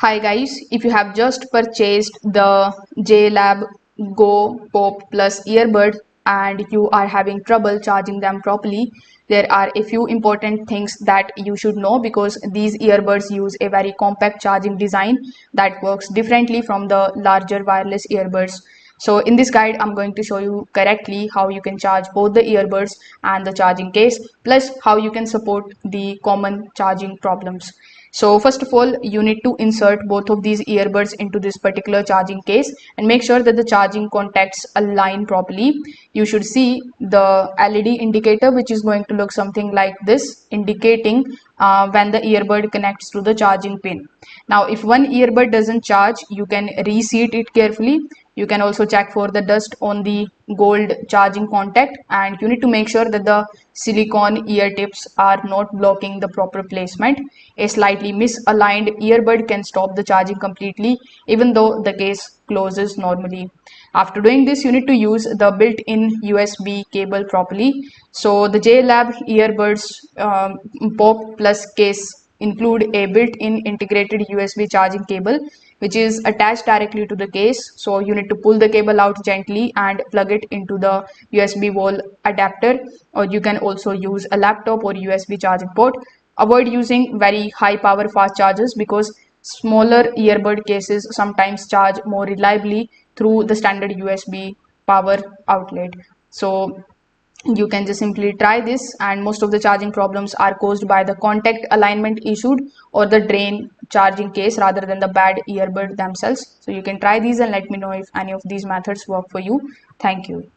Hi guys, if you have just purchased the JLab Go Pop Plus earbud and you are having trouble charging them properly, there are a few important things that you should know because these earbuds use a very compact charging design that works differently from the larger wireless earbuds. So in this guide, I'm going to show you correctly how you can charge both the earbuds and the charging case, plus how you can support the common charging problems. So first of all, you need to insert both of these earbuds into this particular charging case and make sure that the charging contacts align properly. You should see the LED indicator, which is going to look something like this, indicating when the earbud connects to the charging pin. Now, if one earbud doesn't charge, you can reseat it carefully. You can also check for the dust on the gold charging contact, and you need to make sure that the silicone ear tips are not blocking the proper placement. A slightly misaligned earbud can stop the charging completely even though the case closes normally. After doing this, you need to use the built-in USB cable properly. So the JLab earbuds Pop Plus case include a built-in integrated USB charging cable which is attached directly to the case. So you need to pull the cable out gently and plug it into the USB wall adapter, or you can also use a laptop or USB charging port. Avoid using very high power fast chargers because smaller earbud cases sometimes charge more reliably through the standard USB power outlet. So you can just simply try this, and most of the charging problems are caused by the contact alignment issued or the drain charging case rather than the bad earbud themselves. So you can try these and let me know if any of these methods work for you. Thank you.